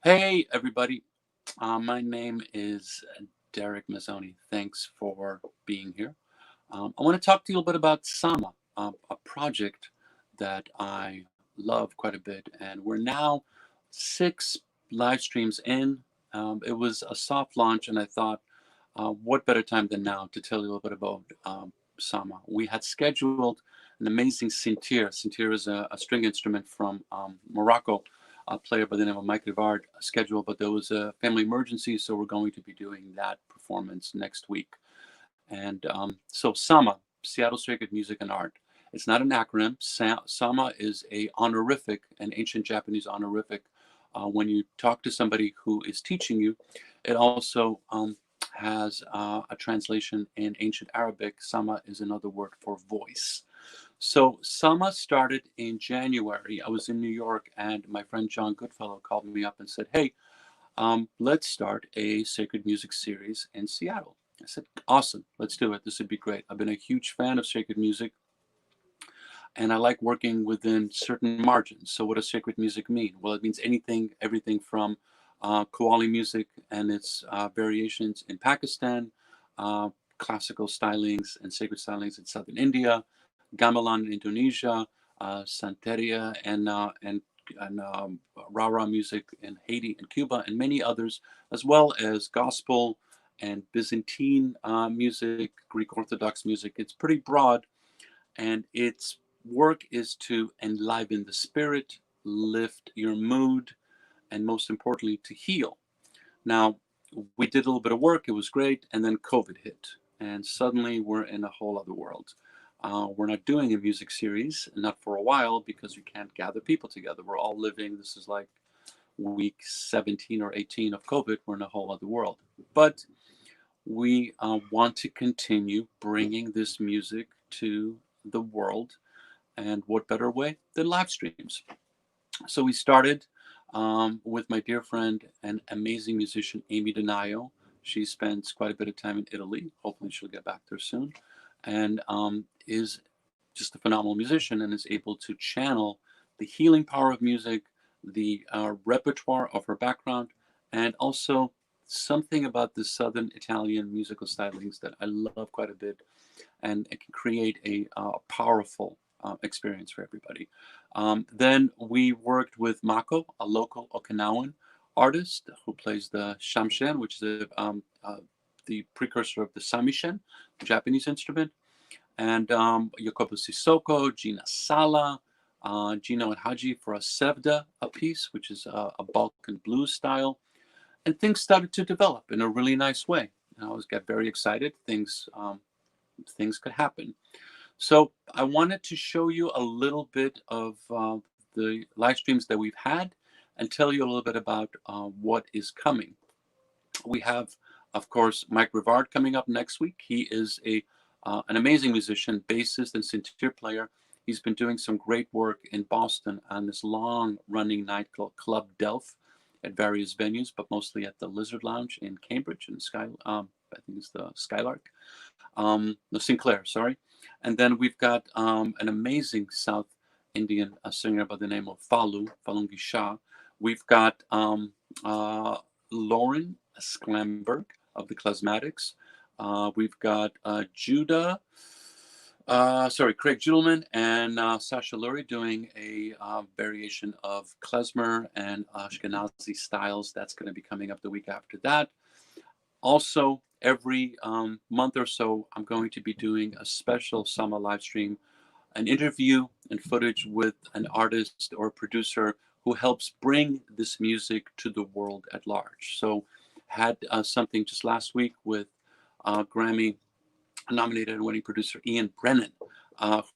Hey, everybody. My name is Derek Mazzoni. Thanks for being here. I want to talk to you a little bit about Sama, a project that I love quite a bit. And we're now 6 live streams in. It was a soft launch, and I thought, what better time than now to tell you a little bit about Sama? We had scheduled an amazing sintir. Sintir is a string instrument from Morocco, a player by the name of Mike Rivard scheduled, but there was a family emergency, so we're going to be doing that performance next week. And so Sama, Seattle Sacred Music and Art. It's not an acronym. Sama is a honorific, an ancient Japanese honorific. When you talk to somebody who is teaching you, it also has a translation in ancient Arabic. Sama is another word for voice. So Sama started in January. I was in New York, and my friend John Goodfellow called me up and said, "Hey, let's start a sacred music series in Seattle." I said, "Awesome, let's do it. This would be great." I've been a huge fan of sacred music, and I like working within certain margins. So, what does sacred music mean? Well, it means anything, everything from Qawwali music and its variations in Pakistan, uh, classical stylings and sacred stylings in southern India, gamelan in Indonesia, santeria and rara music in Haiti and Cuba, and many others, as well as gospel and Byzantine music, Greek Orthodox music. It's pretty broad, and its work is to enliven the spirit, lift your mood, and most importantly, to heal. Now, we did a little bit of work, it was great, and then COVID hit, and suddenly we're in a whole other world. We're not doing a music series, not for a while, because we can't gather people together. We're all living, this is like week 17 or 18 of COVID, we're in a whole other world. But we want to continue bringing this music to the world, and what better way than live streams? So we started with my dear friend and amazing musician, Amy Donaio. She spends quite a bit of time in Italy. Hopefully, she'll get back there soon. And is just a phenomenal musician and is able to channel the healing power of music, the repertoire of her background, and also something about the Southern Italian musical stylings that I love quite a bit, and it can create a powerful experience for everybody. Then we worked with Mako, a local Okinawan artist who plays the shamshen, which is the precursor of the samishen, the Japanese instrument, and Yakobo Sissoko, Gina Sala, Gino and Haji for a sevda, a piece, which is a Balkan blues style. And things started to develop in a really nice way. And I always got very excited. Things could happen. So I wanted to show you a little bit of the live streams that we've had and tell you a little bit about what is coming. We have, of course, Mike Rivard coming up next week. He is an amazing musician, bassist, and synthesizer player. He's been doing some great work in Boston on this long-running night called Club Delph at various venues, but mostly at the Lizard Lounge in Cambridge and I think it's the Skylark. No, Sinclair, sorry. And then we've got an amazing South Indian singer by the name of Falungi Shah. We've got Lauren Sklamberg of the Klezmatics. We've got Craig Judelman and Sasha Lurie doing a variation of klezmer and Ashkenazi styles. That's going to be coming up the week after that. Also, every month or so, I'm going to be doing a special Sama live stream, an interview and footage with an artist or producer who helps bring this music to the world at large. So, had something just last week with Grammy nominated and winning producer Ian Brennan,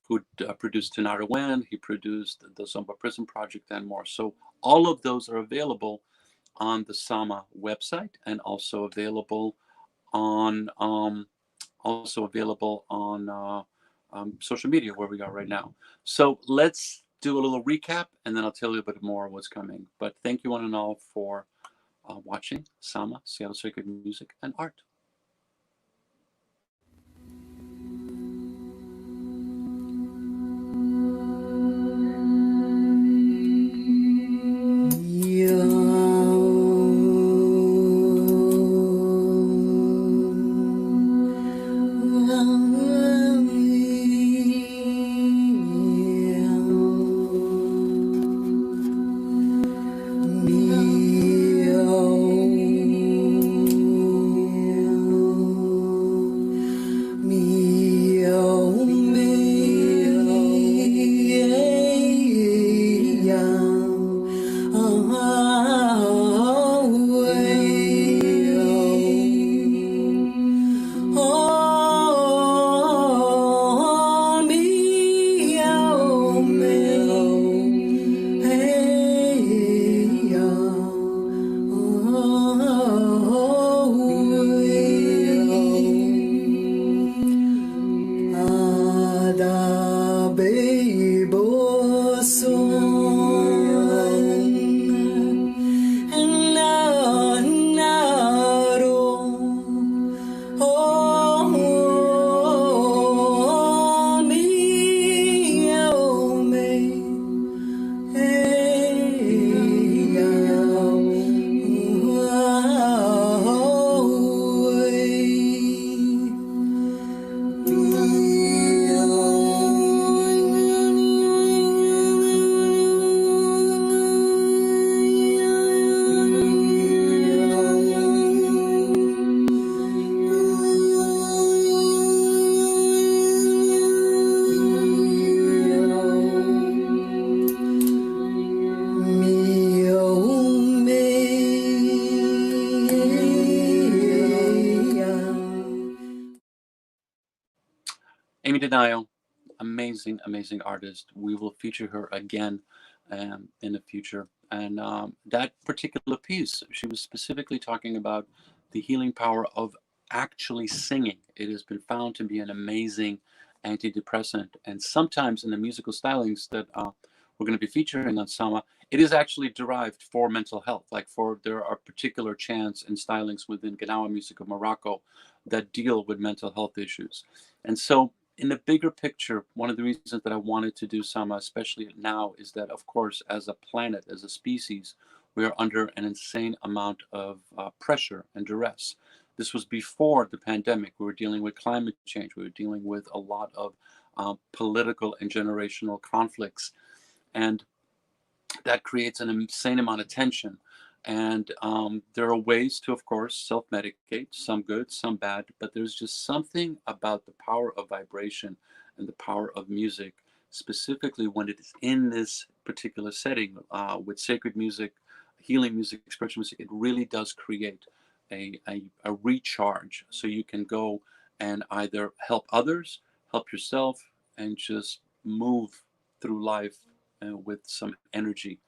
who produced Tanara Wen, he produced the Zomba Prison Project, and more. So, all of those are available on the Sama website and also available on social media where we are right now. So let's do a little recap, and then I'll tell you a bit more of what's coming. But thank you one and all for watching Sama, Seattle Sacred Music and Art. Yo. Amy Denio, amazing, amazing artist. We will feature her again in the future. And that particular piece, she was specifically talking about the healing power of actually singing. It has been found to be an amazing antidepressant. And sometimes in the musical stylings that we're going to be featuring on Sama, it is actually derived for mental health. Like there are particular chants and stylings within Ganawa music of Morocco that deal with mental health issues. And so in the bigger picture, one of the reasons that I wanted to do Sama, especially now, is that, of course, as a planet, as a species, we are under an insane amount of pressure and duress. This was before the pandemic. We were dealing with climate change. We were dealing with a lot of political and generational conflicts. And that creates an insane amount of tension. And there are ways to, of course, self-medicate, some good, some bad, but there's just something about the power of vibration and the power of music, specifically when it is in this particular setting with sacred music, healing music, spiritual music. It really does create a recharge. So you can go and either help others, help yourself, and just move through life with some energy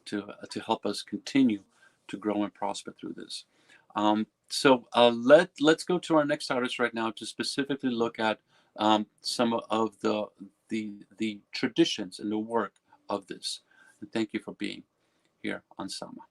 to help us continue to grow and prosper through this. So let's go to our next artist right now to specifically look at some of the traditions and the work of this. And thank you for being here on Sama.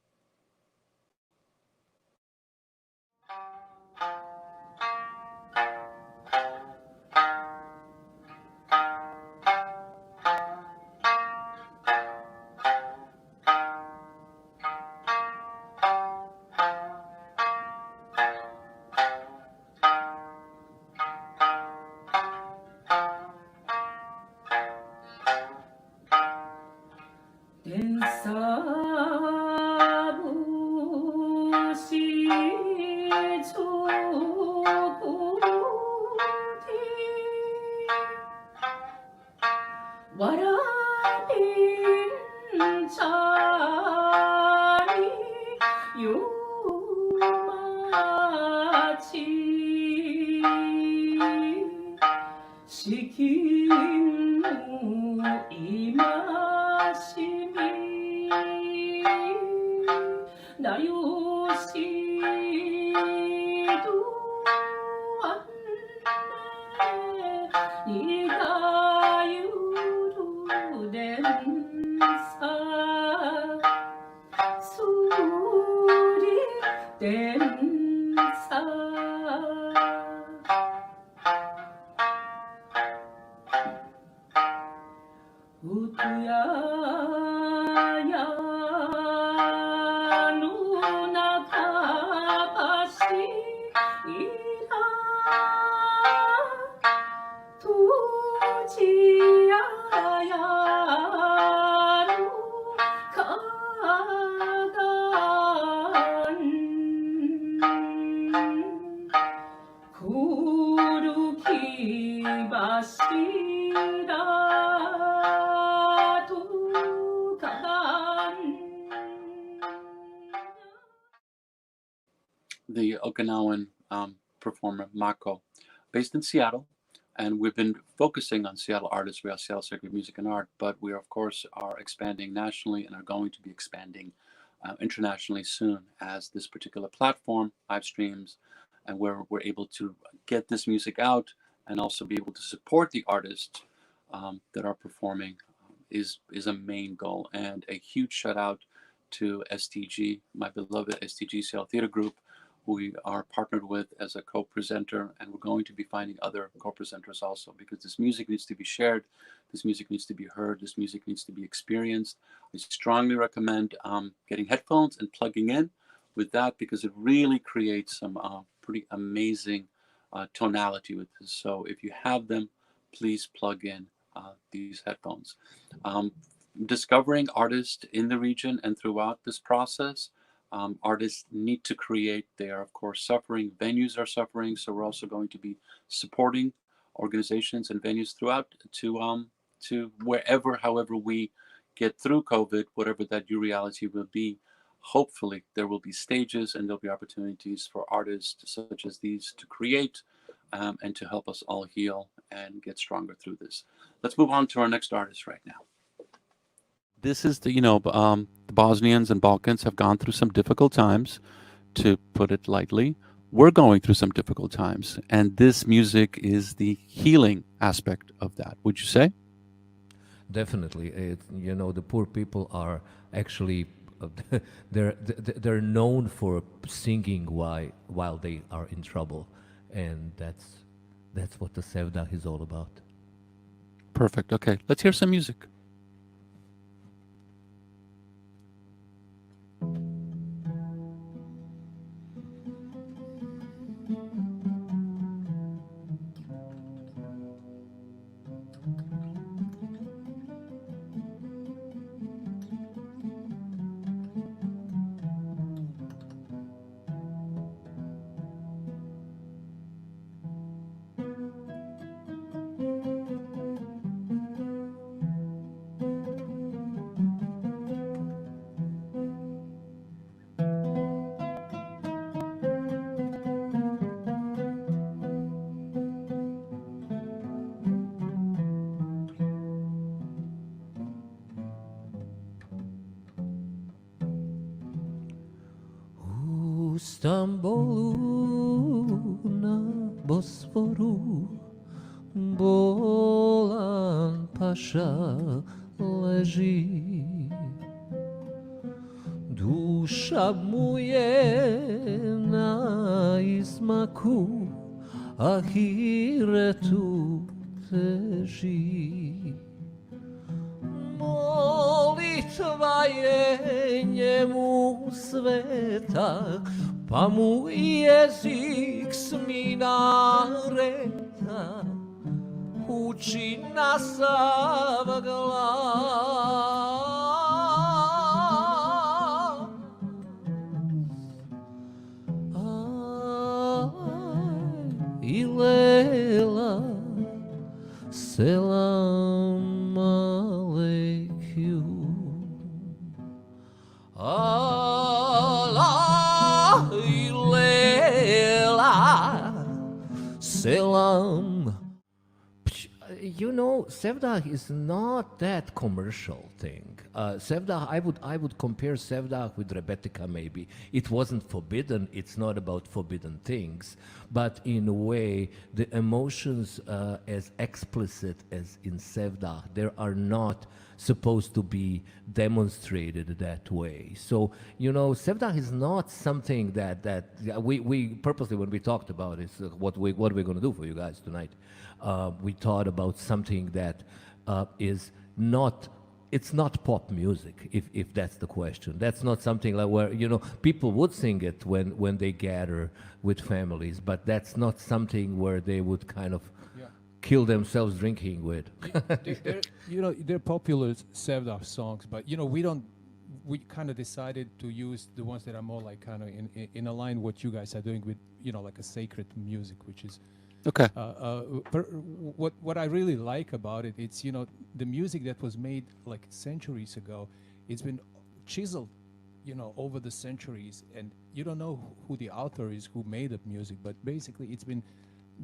The Okinawan performer Mako, based in Seattle, and we've been focusing on Seattle artists. We are Seattle Sacred Music and Art, but we of course are expanding nationally and are going to be expanding internationally soon as this particular platform, Livestreams, and where we're able to get this music out and also be able to support the artists that are performing is a main goal. And a huge shout out to STG, my beloved STG Seattle Theater Group, who we are partnered with as a co-presenter, and we're going to be finding other co-presenters also, because this music needs to be shared, this music needs to be heard, this music needs to be experienced. I strongly recommend getting headphones and plugging in with that, because it really creates some pretty amazing tonality with this. So if you have them, please plug in these headphones. Discovering artists in the region and throughout this process, artists need to create. They are, of course, suffering. Venues are suffering. So we're also going to be supporting organizations and venues throughout to wherever, however we get through COVID, whatever that new reality will be. Hopefully there will be stages and there'll be opportunities for artists such as these to create and to help us all heal and get stronger through this. Let's move on to our next artist right now. This is the Bosnians and Balkans have gone through some difficult times, to put it lightly. We're going through some difficult times, and this music is the healing aspect of that. Would you say? Definitely, the poor people are actually they're known for singing while they are in trouble, and that's what the Sevdah is all about. Perfect. Okay, let's hear some music. Stambolu na Bosforu Bolan Paša leži. Duša mu je na izmaku, ahiretu teži. Molitva je njemu sveta, pa mu jezik s minareta uči na sav glas. Ilela, selam aleyküm. Allah ilela, selam. Sevdah is not that commercial thing. Sevdah, I would compare Sevdah with Rebetika maybe. It wasn't forbidden, it's not about forbidden things, but in a way, the emotions as explicit as in Sevdah, they are not supposed to be demonstrated that way. So, Sevdah is not something that we purposely, when we talked about it, what we're going to do for you guys tonight, we thought about something that is not, it's not pop music, if that's the question. That's not something like where, people would sing it when they gather with families, but that's not something where they would kind of kill themselves drinking with. They're popular Sevdah songs, but we kind of decided to use the ones that are more like kind of in a line what you guys are doing with like a sacred music, which is okay. What I really like about it, it's the music that was made like centuries ago, it's been chiseled over the centuries, and you don't know who the author is who made the music, but basically it's been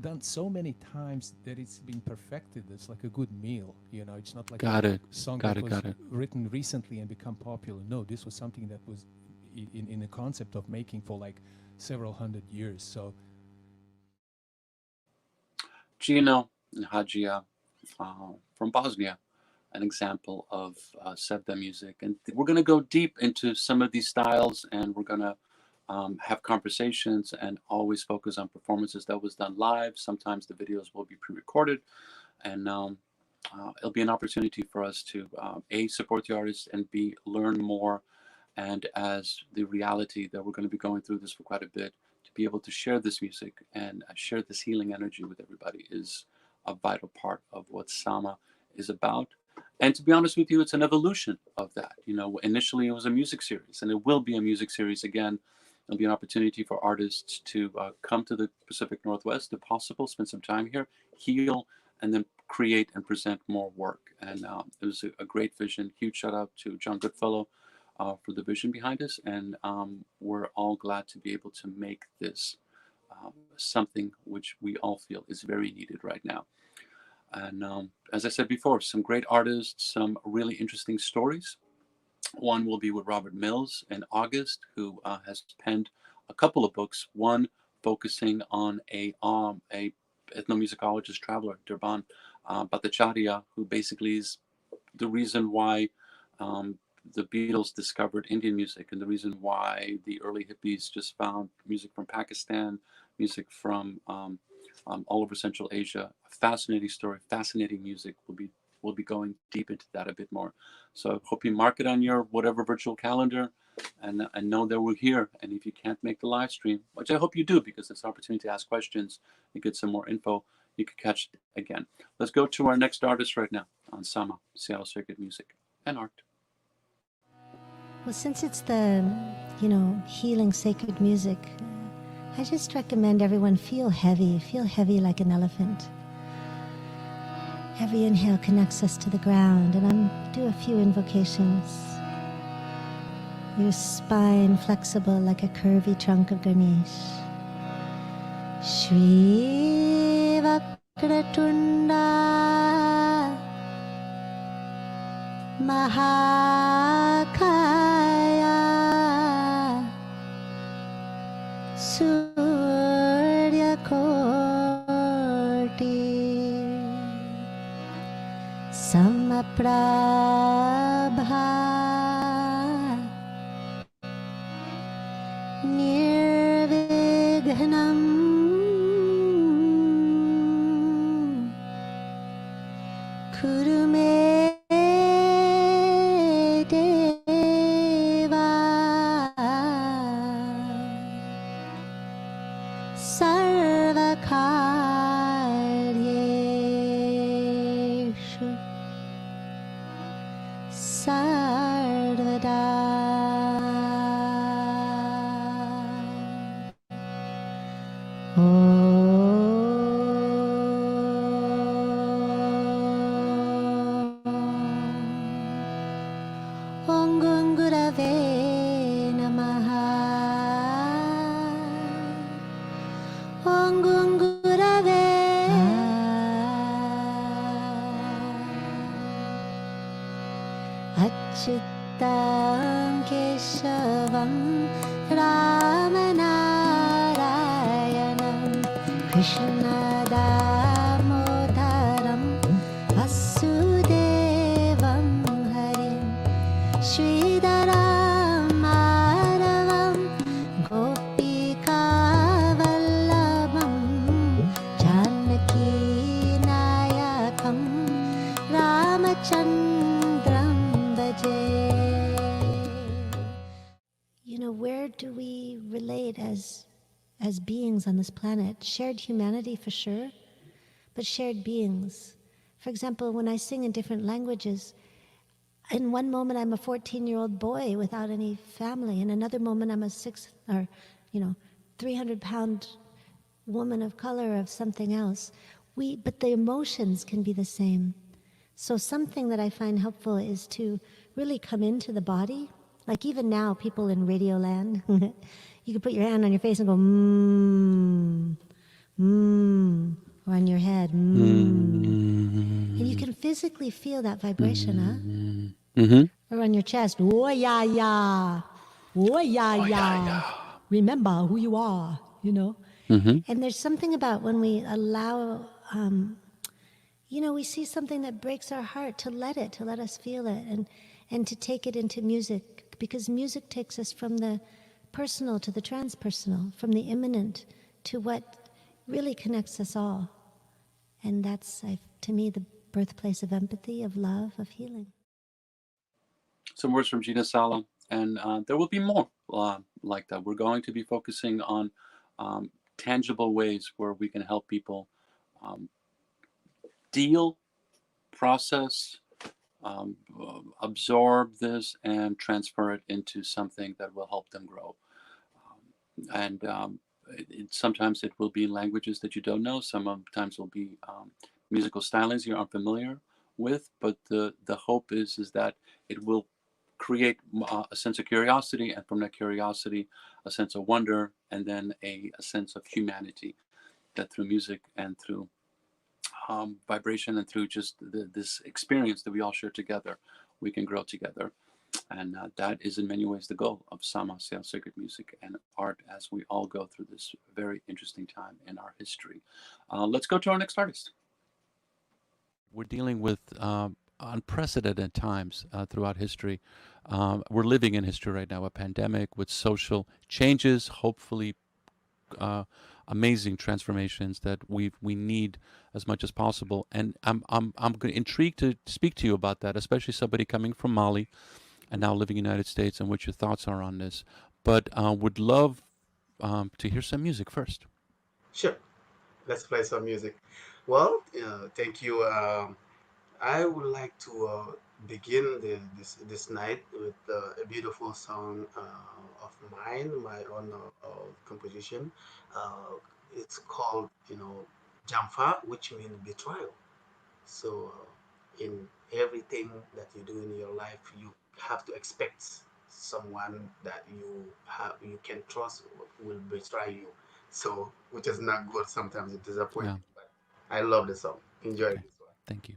done so many times that it's been perfected. It's like a good meal, it's not like a song that was written recently and become popular. No, this was something that was in the concept of making for like several hundred years. So Gino and Hajia from Bosnia, an example of Sevdah music. And we're going to go deep into some of these styles, and we're going to have conversations and always focus on performances that was done live. Sometimes the videos will be pre-recorded, and it'll be an opportunity for us to A, support the artists, and B, learn more. And as the reality that we're going to be going through this for quite a bit, to be able to share this music and share this healing energy with everybody is a vital part of what Sama is about. And to be honest with you, it's an evolution of that. Initially it was a music series, and it will be a music series again. There'll be an opportunity for artists to come to the Pacific Northwest, if possible, spend some time here, heal, and then create and present more work. And it was a great vision. Huge shout out to John Goodfellow for the vision behind this. And we're all glad to be able to make this something which we all feel is very needed right now. And as I said before, some great artists, some really interesting stories. One will be with Robert Mills in August, who has penned a couple of books. One focusing on a ethnomusicologist traveler, Durban Bhattacharya, who basically is the reason why the Beatles discovered Indian music, and the reason why the early hippies just found music from Pakistan, music from all over Central Asia. A fascinating story, fascinating music. We'll be going deep into that a bit more. So I hope you mark it on your whatever virtual calendar, and know that we're here. And if you can't make the live stream, which I hope you do, because it's an opportunity to ask questions and get some more info, you can catch it again. Let's go to our next artist right now on Sama, Seattle Circuit Music and Art. Well, since it's the, healing sacred music, I just recommend everyone feel heavy like an elephant. Every inhale connects us to the ground, and I'm do a few invocations. Your spine flexible like a curvy trunk of Ganesh. Shri Vakratunda Mahakaya Surya Koti Samaprabha Nirvignam Kurume Deva Sarvakaryeshu Sarvada. Om Gungurave Namaha. Om Gungurave. Achyutam Keshavam Ramanarayanam Krishna Damodaram Vasudevam Harim Sridharam Madhavam Gopika Vallabham Janaki Nayakam Ramachandram Bhaje. Where do we relate as beings on this planet? Shared humanity for sure, but shared beings. For example, when I sing in different languages, in one moment I'm a 14-year-old boy without any family. In another moment I'm a 300-pound woman of color of something else. But the emotions can be the same. So something that I find helpful is to really come into the body. Like even now, people in Radio Land, you can put your hand on your face and go, or on your head, And you can physically feel that vibration, Or on your chest, oh yeah, yeah. Remember who you are, And there's something about when we allow, we see something that breaks our heart, to let us feel it, and to take it into music, because music takes us from the personal to the transpersonal, from the immanent to what really connects us all. And that's, to me, the birthplace of empathy, of love, of healing. Some words from Gina Sala, and there will be more like that. We're going to be focusing on tangible ways where we can help people deal, process, absorb this, and transfer it into something that will help them grow. Sometimes it will be in languages that you don't know. Sometimes it will be musical stylings you're unfamiliar with. But the hope is that it will create a sense of curiosity, and from that curiosity, a sense of wonder, and then a sense of humanity, that through music and through vibration and through just this experience that we all share together, we can grow together. And that is in many ways the goal of Sama, sacred music and art, as we all go through this very interesting time in our history. Let's go to our next artist. We're dealing with unprecedented times throughout history. We're living in history right now, a pandemic with social changes, hopefully amazing transformations that we need as much as possible. And I'm intrigued to speak to you about that, especially somebody coming from Mali and now living in the United States, and what your thoughts are on this. But would love to hear some music first. Sure, let's play some music. Well, thank you. I would like to begin this night with a beautiful song of mine, my own composition. Uh, it's called, Jamfa, which means betrayal. So, in everything that you do in your life, you have to expect someone that you can trust will betray you. So, which is not good. Sometimes it disappoints Yeah. me. But I love the song. Enjoy Okay. this one. Thank you.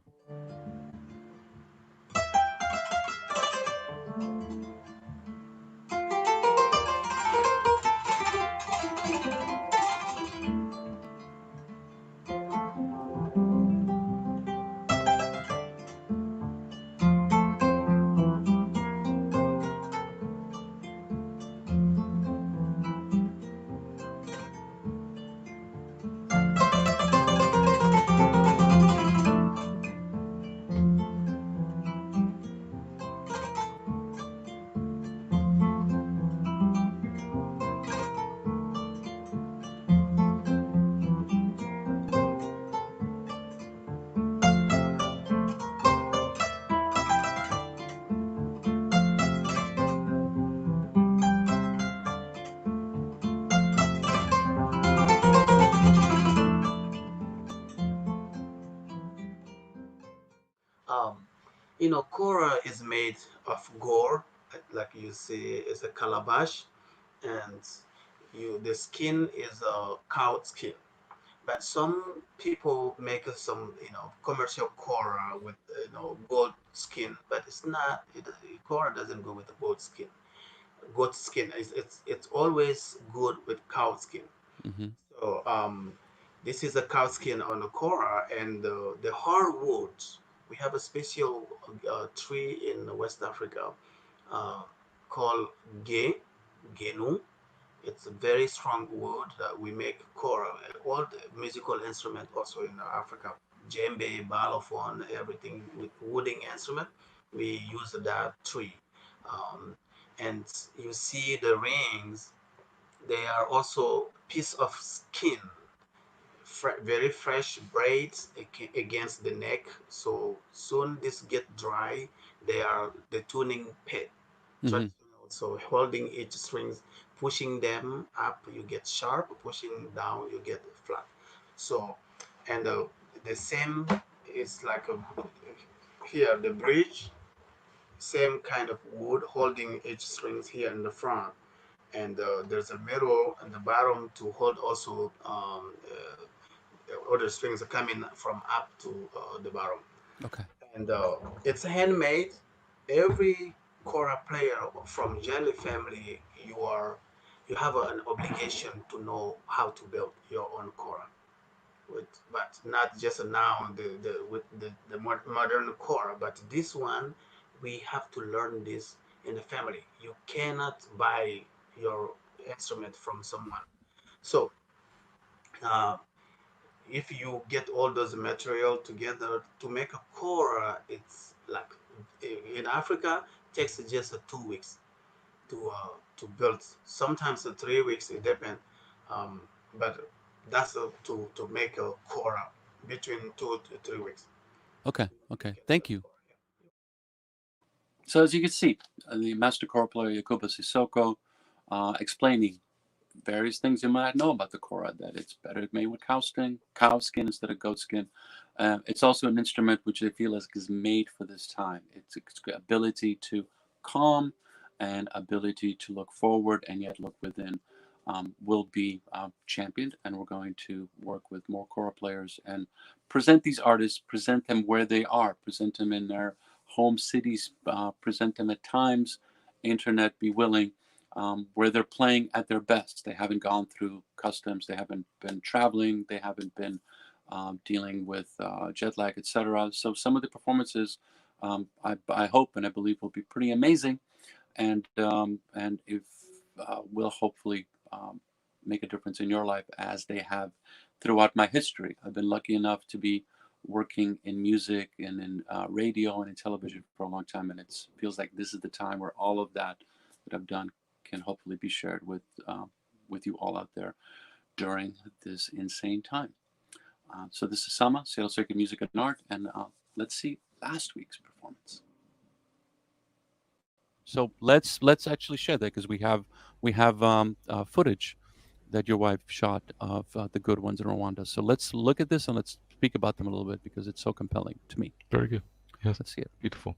Um, Kora is made of gore, like you see, it's a calabash, and the skin is a cow skin. But some people make some, commercial Kora with, goat skin, but it's not. Kora doesn't go with the goat skin. Goat skin it's always good with cow skin. Mm-hmm. So this is a cow skin on the Kora, and the hardwood. We have a special tree in West Africa uh, called genu. It's a very strong wood that we make Kora. All the musical instrument also in Africa, djembe, balafon, everything with wooding instrument. We use that tree, um, and you see the rings. They are also piece of skin, very fresh braids against the neck. So soon this get dry, they are the tuning pit Mm-hmm. traditional. So holding each strings, pushing them up, you get sharp. Pushing down, you get flat. So, and the same is like here the bridge, same kind of wood holding each strings here in the front, and there's a middle and the bottom to hold also other strings are coming from up to the bottom, Okay. and it's handmade. Every kora player from Jelly family, you have an obligation to know how to build your own kora. But not just now with the modern kora, but this one we have to learn this in the family. You cannot buy your instrument from someone. So uh, if you get all those material together to make a kora, it's like in Africa takes just 2 weeks to build. Sometimes 3 weeks, it depends. Um, but that's to make a kora between 2 to 3 weeks. Okay. You Okay. can build Thank a you. kora. So as you can see, the master chord player Yakuba Sissoko explaining various things you might know about the kora, that it's better made with cow skin instead of goat skin. It's also an instrument which I feel is made for this time. Its ability to calm and ability to look forward and yet look within will be championed, and we're going to work with more kora players and present these artists, present them where they are, present them in their home cities, present them at times, internet be willing, where they're playing at their best. They haven't gone through customs, they haven't been traveling, they haven't been dealing with jet lag, etc. So some of the performances I hope and I believe will be pretty amazing, and if will hopefully make a difference in your life as they have throughout my history. I've been lucky enough to be working in music and in radio and in television for a long time, and it feels like this is the time where all of that I've done can hopefully be shared with you all out there during this insane time. So this is Sama, Seattle Circuit Music and Art, and let's see last week's performance. So let's actually share that, because we have footage that your wife shot of the good ones in Rwanda. So let's look at this and let's speak about them a little bit, because it's so compelling to me. Very good. Yes. Let's see it. Beautiful.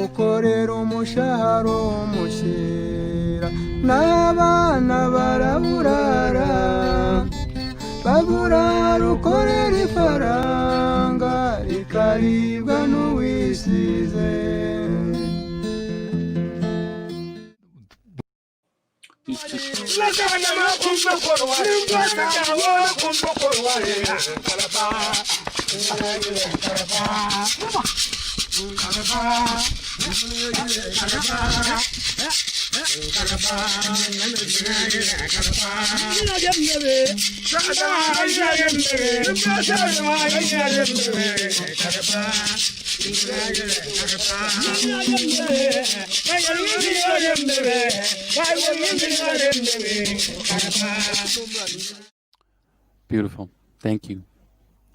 ukorera umushahara umushyira n'abana baraburara baburara ukorera ifaranga rikaribwa n'uwisize. Beautiful. Thank you.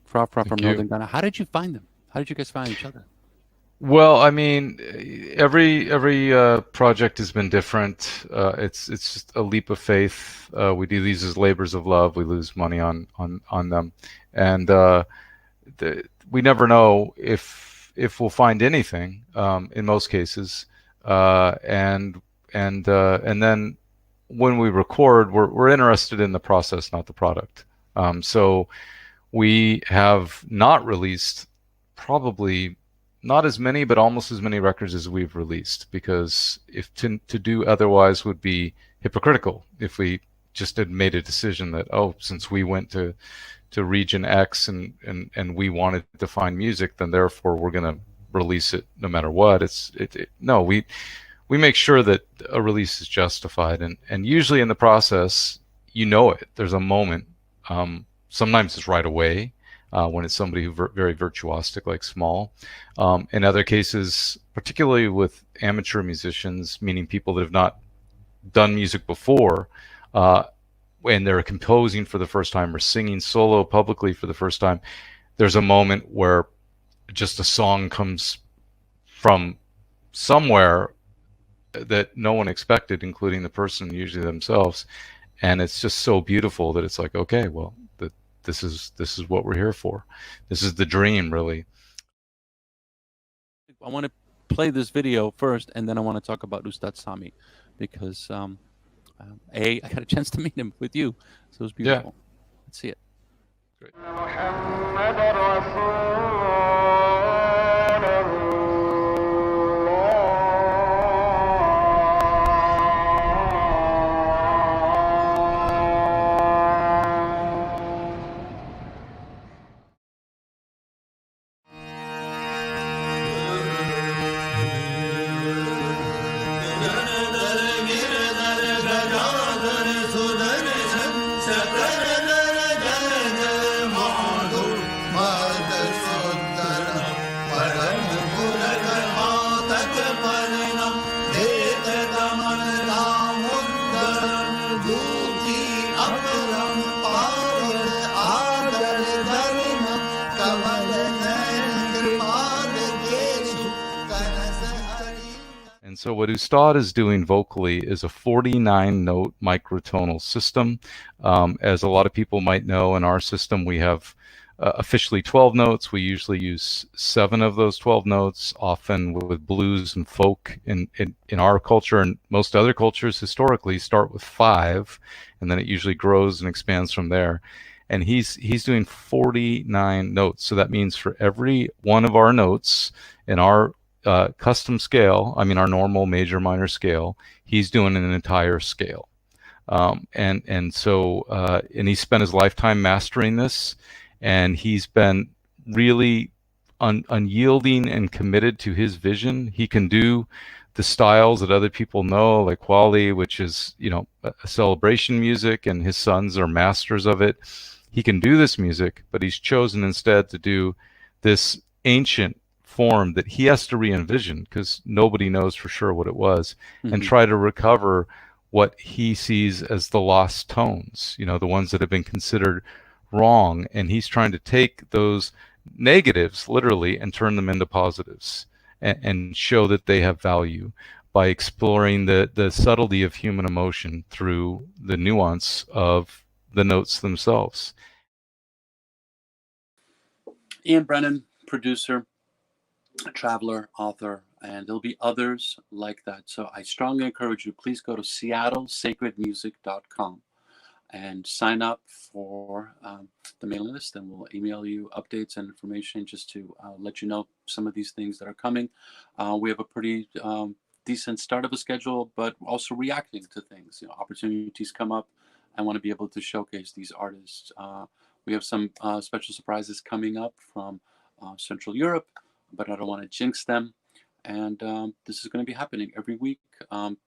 Fra from Thank Northern you. Ghana. How did you find them? How did you guys find each other? Well, I mean, every project has been different. It's just a leap of faith. We do these as labors of love. We lose money on them, and we never know if we'll find anything. In most cases, and then when we record, we're interested in the process, not the product. So we have not released probably not as many, but almost as many records as we've released, because if to do otherwise would be hypocritical if we just had made a decision that, oh, since we went to region X and we wanted to find music, then therefore we're going to release it no matter what. No, we make sure that a release is justified, and usually in the process, you know it. There's a moment. Sometimes it's right away. When it's somebody who very virtuosic, like Small. In other cases, particularly with amateur musicians, meaning people that have not done music before, when they're composing for the first time or singing solo publicly for the first time, there's a moment where just a song comes from somewhere that no one expected, including the person, usually themselves, and it's just so beautiful that it's like, okay, well, this is what we're here for. This is the dream, really. I want to play this video first, and then I want to talk about Ustad Sami, because I got a chance to meet him with you, so it was beautiful. Yeah. Let's see it. Great. so what Ustad is doing vocally is a 49-note microtonal system. As a lot of people might know, in our system we have officially 12 notes. We usually use 7 of those 12 notes, often with blues and folk. In our culture and most other cultures historically start with 5, and then it usually grows and expands from there. And he's doing 49 notes. So that means for every one of our notes in our custom scale, I mean our normal major minor scale, he's doing an entire scale. And he spent his lifetime mastering this, and he's been really unyielding and committed to his vision. He can do the styles that other people know, like Wali, which is, you know, a celebration music, and his sons are masters of it. He can do this music, but he's chosen instead to do this ancient form that he has to re-envision because nobody knows for sure what it was, and try to recover what he sees as the lost tones, you know, the ones that have been considered wrong. And he's trying to take those negatives literally and turn them into positives, and show that they have value by exploring the subtlety of human emotion through the nuance of the notes themselves. Ian Brennan, producer, traveler, author, and there'll be others like that. So I strongly encourage you, please go to seattlesacredmusic.com and sign up for the mailing list, and we'll email you updates and information just to let you know some of these things that are coming. We have a pretty decent start of a schedule, but also reacting to things. You know, opportunities come up. I want to be able to showcase these artists. We have some special surprises coming up from Central Europe, but I don't want to jinx them. And this is going to be happening every week,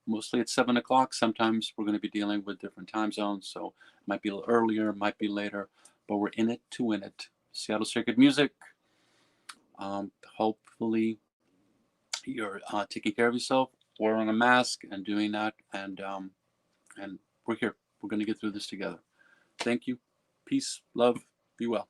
mostly at 7 o'clock. Sometimes we're going to be dealing with different time zones, so it might be a little earlier, it might be later, but we're in it to win it. Seattle Sacred Music. Hopefully you're taking care of yourself, wearing a mask and doing that, and we're here. We're going to get through this together. Thank you. Peace, love, be well.